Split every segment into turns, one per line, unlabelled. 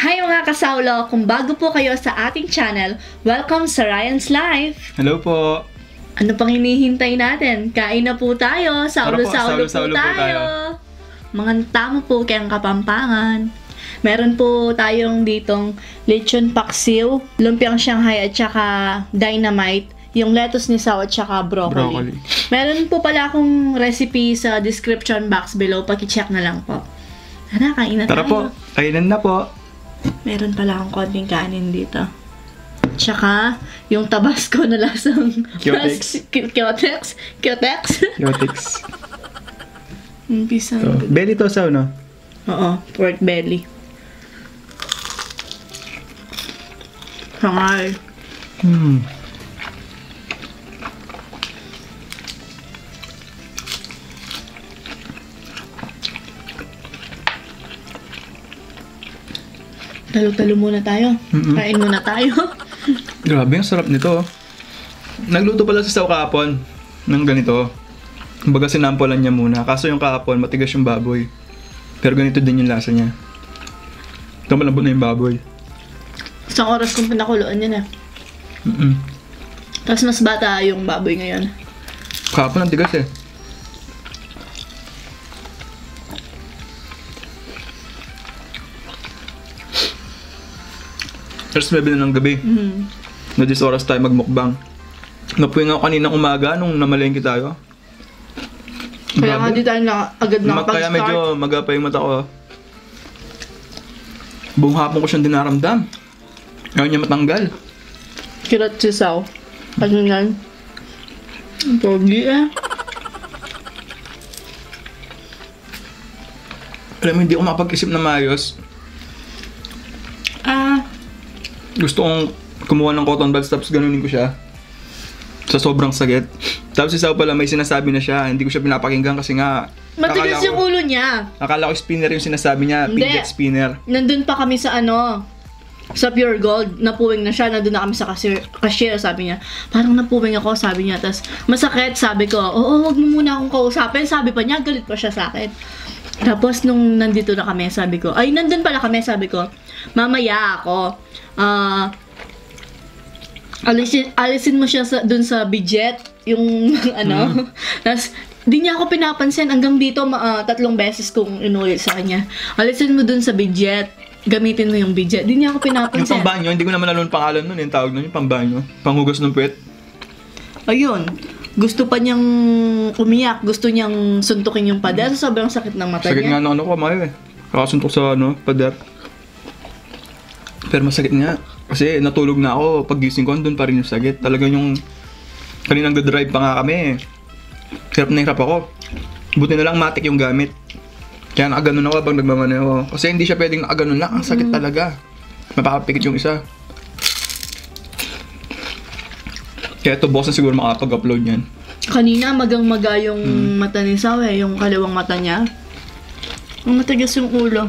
Hi mga kasaulo! Kung bago po kayo sa ating channel, welcome sa Ryan's Life!
Hello po!
Ano pang hinihintay natin? Kain na po tayo! Saulo-saulo po tayo! Mga tama po kayang Kapampangan. Meron po tayong ditong lechon paksiw, lumpiang Shanghai at saka dynamite, yung lettuce ni Sao at saka broccoli. Meron po pala akong recipe sa description box below, paki-check na lang po. Tara, kain na tayo.
Tara po, kainan na po.
Meron pala akong konting kanin dito. Tsaka, yung tabasco na lasang...
Kyotex.
Kyotex? Umpisa.
So, belly to sa no?
Oo, pork belly. Sangay. Talo-talo muna tayo. Kain muna tayo.
Grabe, ang sarap nito. Nagluto pala si Sao kahapon ng ganito. Kumbaga sinampolan niya muna. Kaso yung kahapon, matigas yung baboy. Pero ganito din yung lasa niya. Ito malambot na yung baboy.
Isang oras kong pinakuloan yan Tapos mas bata yung baboy ngayon.
Kahapon ang tigas eh. First 9 na ng gabi. Na 10 oras tayo magmukbang. Napuwing ako kaninang umaga nung namalengke tayo.
Kaya nga di tayo agad nakapag-start.
Kaya medyo maga pa yung mata ko. Buong hapon ko siyang dinaramdam. Ayaw niya matanggal.
Kirot si Sao. Ano yan? Pogi eh.
Alam mo, hindi ako makapag-isip na maayos. Gusto kong kumuha ng cotton buds tapos ganunin ko siya. Sa sobrang sakit. Tapos si Sao pala may sinasabi na siya. Hindi ko siya pinapakinggan kasi nga...
Matigas yung ulo niya.
Akala ko spinner yung sinasabi niya.
Hindi.
Pidget spinner.
Nandun pa kami sa sa Pure Gold. Napuwing na siya. Nandun na kami sa cashier. Sabi niya, parang napuwing ako. Sabi niya. Tapos masakit. Sabi ko, oo, wag mo muna akong kausapin. Sabi pa niya, galit pa siya sa akin. Tapos nung nandito na kami, sabi ko, ay nandun pala kami, sabi ko, mamaya ako, alisin mo siya dun sa budget, yung tapos di niya ako pinapansin hanggang dito 3 beses kong inulit sa kanya. Alisin mo dun sa budget, gamitin mo yung budget. Di niya ako pinapansin.
Yung pambanyo, hindi ko naman alam yung pangalan nun, yung tawag nun, yung pambanyo, panghugas ng puwet. Ayun.
Gusto pa niyang umiyak, gusto niyang suntukin yung pader, sobrang sakit ng mata
Sakit
niya.
nga ng ko, Mayo eh. Kakasuntok sa pader. Pero masakit nga. Kasi natulog na ako, paggising ko, doon pa rin yung sakit. Talagang yung kaninang drive pa nga kami. Hirap na hirap ako. Buti na lang matik yung gamit. Kaya nakaganon ako pag nagmamaneho. Kasi hindi siya pwedeng nakaganon lang. Ang sakit talaga. Mapapikit yung isa. Kaya ito boss na siguro makapag-upload yan.
Kanina magang-maga yung mata ni Sao yung kaliwang mata niya. Ang matigas yung ulo.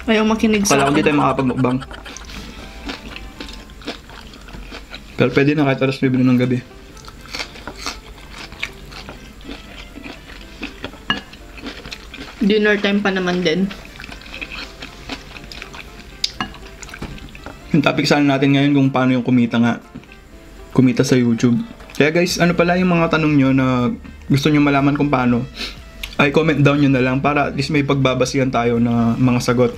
Ayaw makinig sa
Kala ko hindi tayo makapag-mukbang. Pero pwede na kahit alas 9 na ng gabi.
Dinner time pa naman din.
Yung topic sana natin ngayon kung paano yung kumita sa YouTube. Kaya guys, ano pala yung mga tanong nyo na gusto nyo malaman kung paano, ay comment down nyo na lang para at least may pagbabasihan tayo na mga sagot.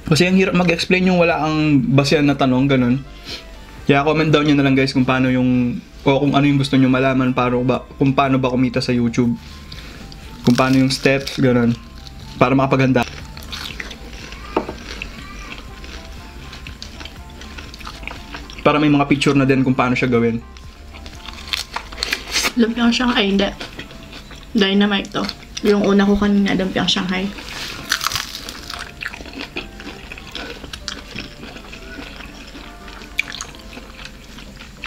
Kasi ang hirap mag-explain yung wala ang basihan na tanong, ganun. Kaya comment down nyo na lang guys kung paano yung, o kung ano yung gusto nyo malaman, kung paano ba kumita sa YouTube. Kung paano yung steps, ganun. Para makapaghanda. Para may mga picture na din kung paano siya gawin.
Lumpiang Shanghai, hindi. Dynamite to. Yung una ko kanina, lumpiang Shanghai.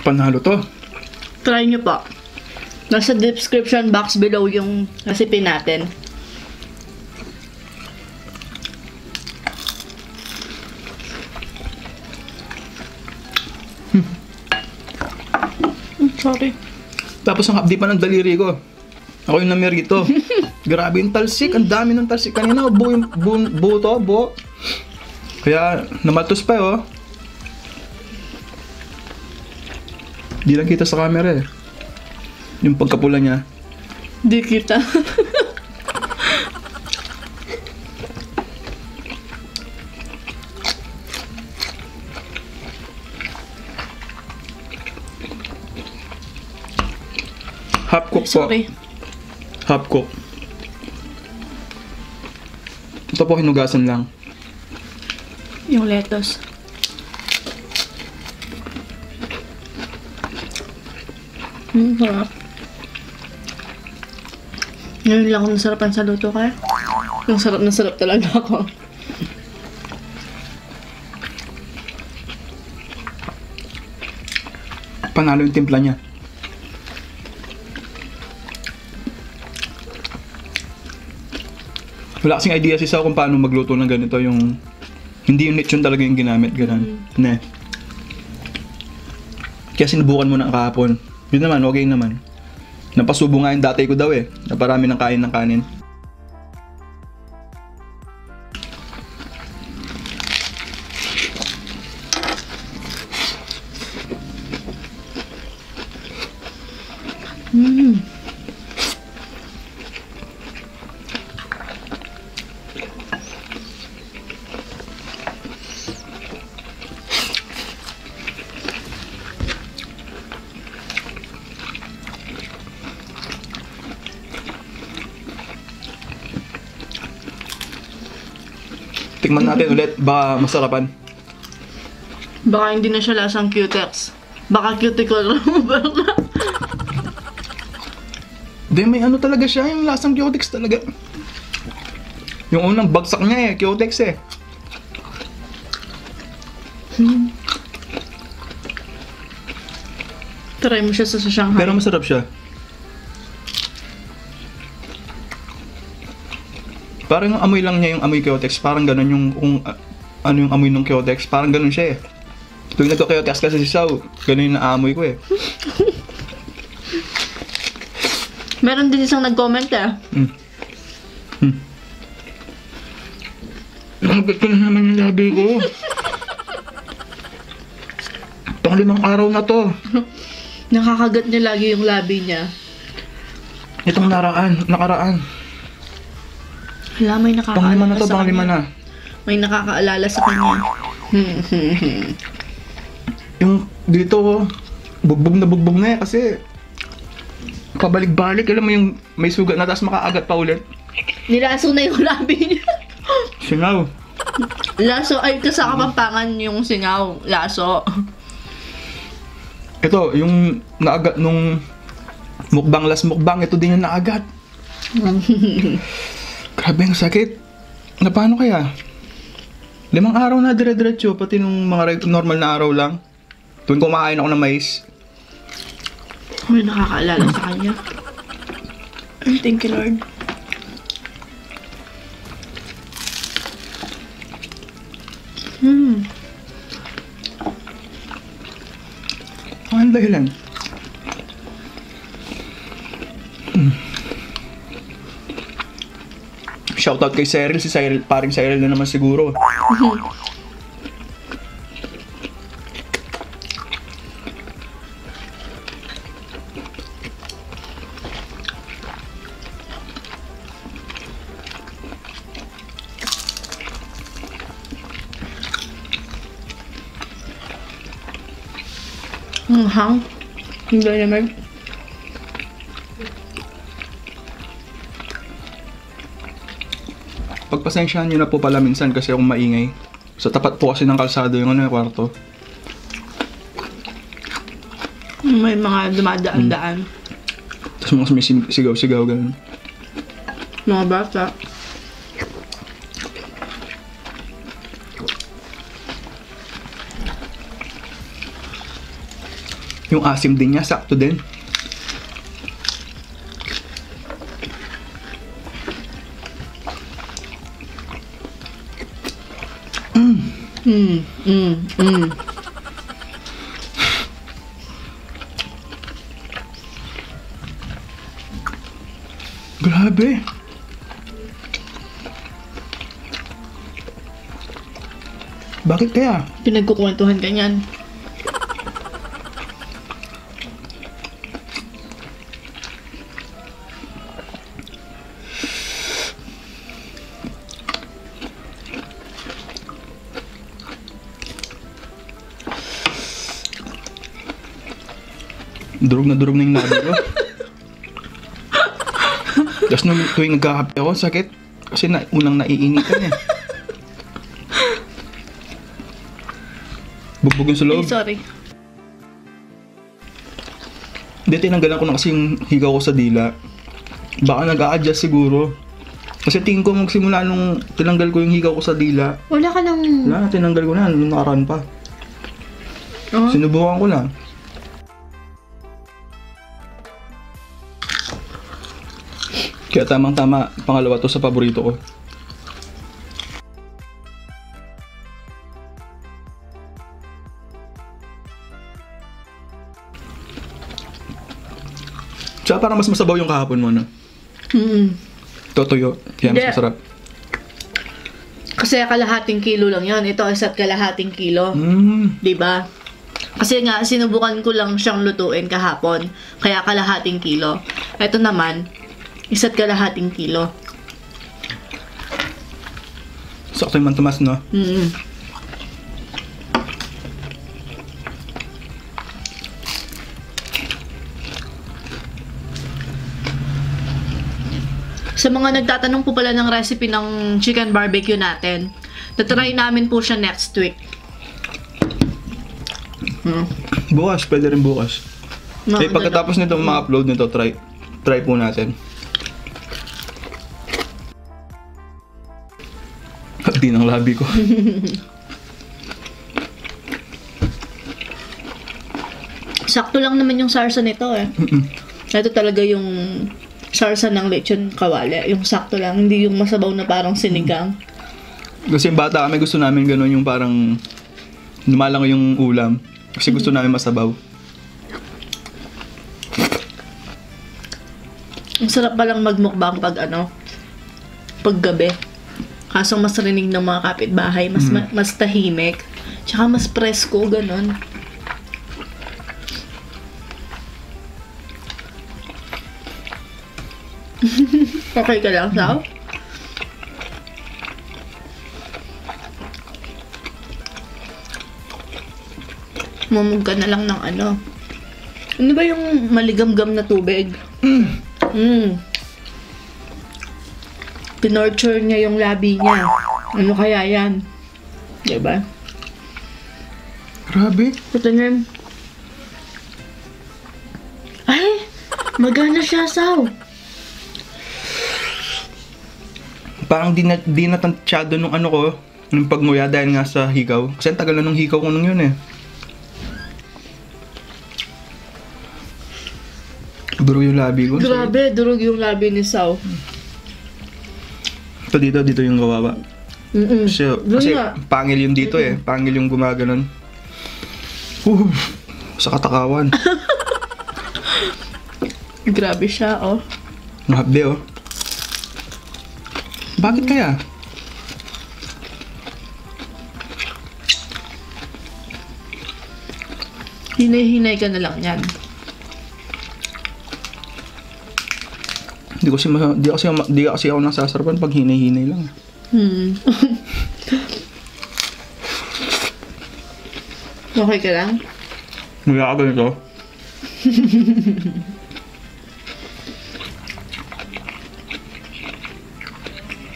Panalo to.
Try nyo po. Nasa description box below yung recipe natin. Sorry.
Tapos ang hapdi pa ng daliri ko. Ako yung namerito. Grabe yung talsik. Ang dami ng talsik. Kanina buo to, buo. Kaya namatos pa oh. Di lang kita sa camera eh. Yung pagkapula niya.
Di kita.
Half cook po.
Sorry.
Half cook. Ito po hinugasan lang.
Yung lettuce. Sarap. Ngayon lang ako nasarapan sa luto kaya. Yung sarap na sarap talaga ako.
Panalo yung timpla niya. Wala kasing idea si Sao kung paano magluto ng ganito, yung hindi yung lechon talaga yung ginamit, ganun. Ne. Kaya sinubukan mo na kahapon. Yun naman, okay naman. Napasubo nga yung dati ko daw eh. Naparami ng kain ng kanin. Tikman natin ulit, baka masarapan.
Baka hindi na siya lasang cutex. Baka cuticle remover na.
Hindi, may ano talaga siya, yung lasang Cutex talaga. Yung unang bagsak niya eh, Cutex eh.
Try mo siya sa Shanghai.
Pero masarap siya. Parang yung amoy lang niya yung amoy Cutex, parang ganun yung kung ano yung amoy ng Cutex, parang ganun siya eh. Tuwing nagka-Cutex kasi si Sao, ganun yung naamoy ko eh.
Meron din isang nag-comment eh.
Nakagat ko na naman yung labi ko. Pang-5 araw na to.
Nakakagat niya lagi yung labi niya.
Itong nakaraan.
Wala, may
Pang-5 na to,
sa
pang-5
kanya.
na.
May nakakaalala sa kanya.
Yung dito, bugbog na eh kasi pabalik-balik, alam mo yung may sugat na tapos makaagat pa ulit.
Nilaso na yung labi niya.
Singaw.
Laso, ay sa Kapampangan yung singaw. Laso.
Ito, yung naagat nung last mukbang, ito din yung naagat. Grabe ang sakit. Na paano kaya? 5 araw na dire-diretso, pati nung mga normal na araw lang. Tuwing kumakain ako ng mais.
May nakakaalala sa kanya. Thank you, Lord.
Ang dahilan. Shoutout kay Cyril, si Cyril, paring Cyril na naman siguro.
Hang. Hindi naman.
Pagpasensyahan nyo na po pala minsan kasi akong maingay. Sa tapat po kasi ng kalsado yung ano yung kwarto.
May mga dumadaan-daan.
Tapos mga sigaw-sigaw ganun.
Mga bata.
Yung asim din niya, sakto din. Grabe. Bakit kaya?
Pinagkukwentuhan ka niyan.
Durog na yung labi ko. Tapos nung tuwing nagkakape ako, sakit. Kasi unang naiinitan eh. Bugbog yung sa loob.
Ay, sorry.
Hindi, tinanggalan ko na kasi yung higaw ko sa dila. Baka nag-a-adjust siguro. Kasi tingin ko magsimula nung tinanggal ko yung higaw ko sa dila.
Wala ka lang...
Wala, tinanggal ko na. Nung nakaraan pa. Sinubukan ko na. Kaya tamang-tama, pangalawa to sa paborito ko. Tsaka parang mas masabaw yung kahapon mo, no? Totoyo. Kaya mas masarap.
Kasi kalahating kilo lang yan. Ito isa't kalahating kilo. Diba? Kasi nga, sinubukan ko lang siyang lutuin kahapon. Kaya kalahating kilo. Ito naman, isa't kalahating kilo.
Sakto yung mantumas, no?
Sa mga nagtatanong po pala ng recipe ng chicken barbecue natin, tatry namin po siya next week.
Bukas, pwede rin bukas. Pagkatapos nito ma-upload nito, try po natin. Di ng labi ko.
Sakto lang naman yung sarsa nito eh. Ito talaga yung sarsa ng lechon kawali. Yung sakto lang, hindi yung masabaw na parang sinigang.
Kasi yung bata kami, gusto namin gano'n yung parang lumalang yung ulam. Kasi gusto namin masabaw.
Ang sarap palang magmukbang pag paggabi. Kaso mas rinig ng mga kapitbahay, mas tahimik. Tsaka mas presko, ganon. Okay ka lang, Sao? Mamug ka na lang ng ano. Ano ba yung maligamgam na tubig? Pinorture niya yung labi niya. Ano kaya yan? Diba?
Grabe.
Ito niya. Ay! Magana siya, Sao.
Parang di natansyado nung ano ko, nung pagnguya dahil nga sa hikaw. Kasi ang tagal na nung hikaw ko nung yun eh. Durog yung labi ko.
Grabe, durog yung labi ni Sao.
Ito dito yung kawawa. Kasi pangil yung dito eh. Pangil yung gumaganon. Sa katakawan.
Grabe siya, oh.
Mahabde, oh. Bakit kaya?
Hinay-hinay ka na lang yan.
Di kasi ako nasasarapan pag hinay-hinay lang.
Okay ka lang?
Mula ka ganito.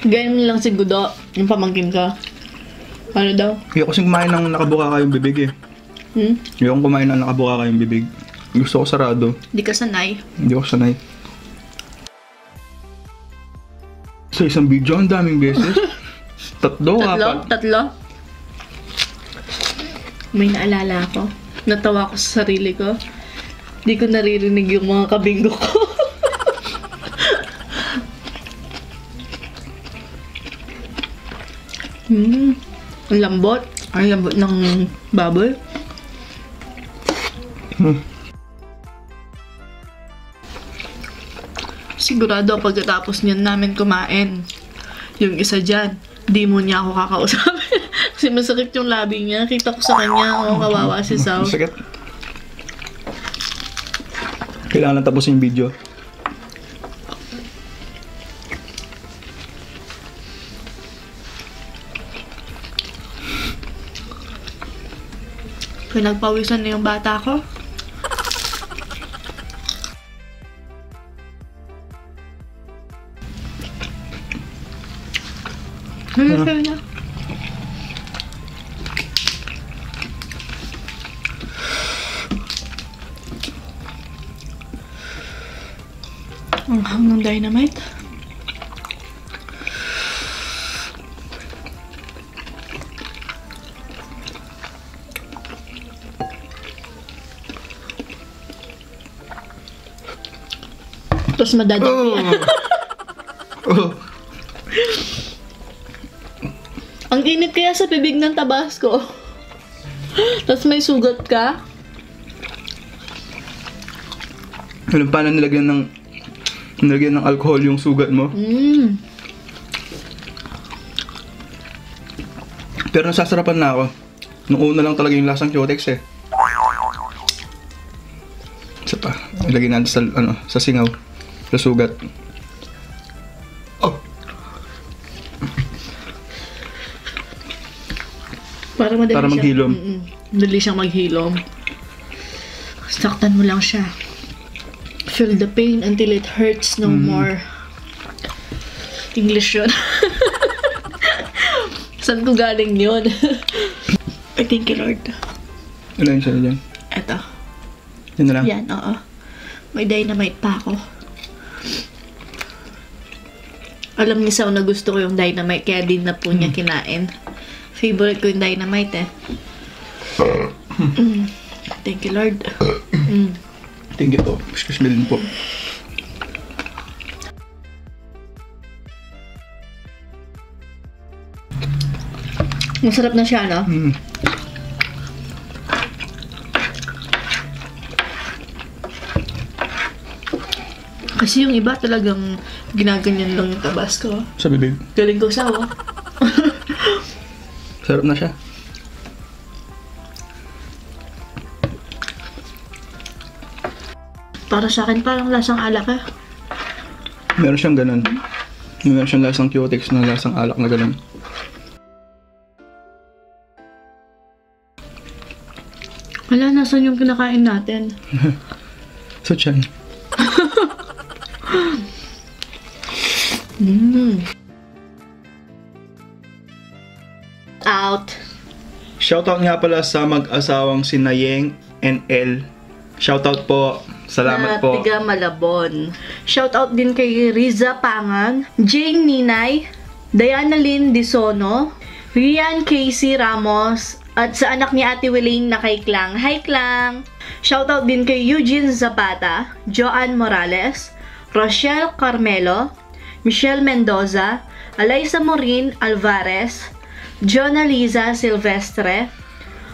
Ganyan mo lang si Gudo, yung pamangkin ka. Ano daw?
Hindi kasi kumain ng nakabuka kayong bibig eh. Yung kumain ng nakabuka kayong bibig. Gusto ko sarado.
Di ka sanay.
Hindi ko sanay. Sa isang video, ang daming beses. Tatlo.
May naalala ako. Natawa ko sa sarili ko. Di ko naririnig yung mga kabinggo ko. Ang lambot. Ang lambot ng baboy. Sigurado pagkatapos niyan namin kumain, yung isa dyan, Di mo niya ako kakausapin. Kasi masakit yung labi niya. Kita ko sa kanya, kawawa si Sao.
Sakit. Kailangan tapusin yung video.
Pinagpawisan na yung bata ko. Ano sabi niya? Ang hang ng dynamite. Tapos madadami.
Oh.
Ang init kaya sa bibig ng Tabasco. Tapos may sugat ka.
Alam paano nilagyan ng alcohol yung sugat mo. Pero nasasarapan na ako. Nung una lang talaga yung lasang Cutex eh. Isa pa. Ilagay natin sa, sa singaw. Sa sugat. Oh!
Para madali
Para maghilom.
Madali siyang maghilom. Saktan mo lang siya. Feel the pain until it hurts no more. English yun. Saan ko galing yun? I thank you, Lord.
Ano yun siya dyan?
Eto.
Yan na lang?
Yan, oo. May dynamite pa ako. Alam ni Sao na gusto ko yung dynamite, kaya din na po niya kinain. Favorite ko yung dynamite eh. Thank you, Lord.
Thank you po. Excuse me din po.
Masarap na siya, no? Kasi yung iba talagang ginaganyan lang yung Tabasco.
Sa bibig.
Galing ko sa
Sarap na siya.
Para sa akin, parang lasang alak eh.
Meron siyang ganun. Meron siyang lasang Cutex na lasang alak na ganun.
Wala, nasan yung kinakain natin?
So, tiyan.
Out.
Shoutout nga pala sa mag-asawang si Nayeng and El. Shoutout po. Salamat po.
Tiga Malabon. Shoutout din kay Riza Pangan, Jane Ninay, Diana Lynn Disono, Rian Casey Ramos, at sa anak ni Ate Wilaine na kay Klang. Hi Klang! Shoutout din kay Eugene Zapata, Joanne Morales, Rochelle Carmelo, Michelle Mendoza, Alaysa Morin Alvarez, Jonah Liza Silvestre,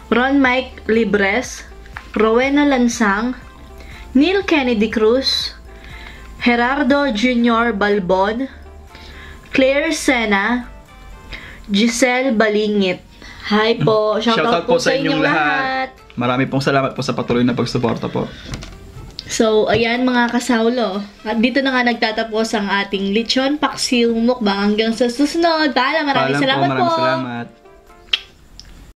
Ron Mike Libres, Rowena Lansang, Neil Kennedy Cruz, Gerardo Jr. Balbon, Claire Sena, Giselle Balingit. Hi po! Shoutout po sa inyong lahat!
Marami pong salamat po sa patuloy na pagsuporta po.
So, ayan mga kasawlo. At dito na nga nagtatapos ang ating lechon paksiw mukbang. Hanggang sa susunod. Paalam, maraming salamat po!
Maraming salamat.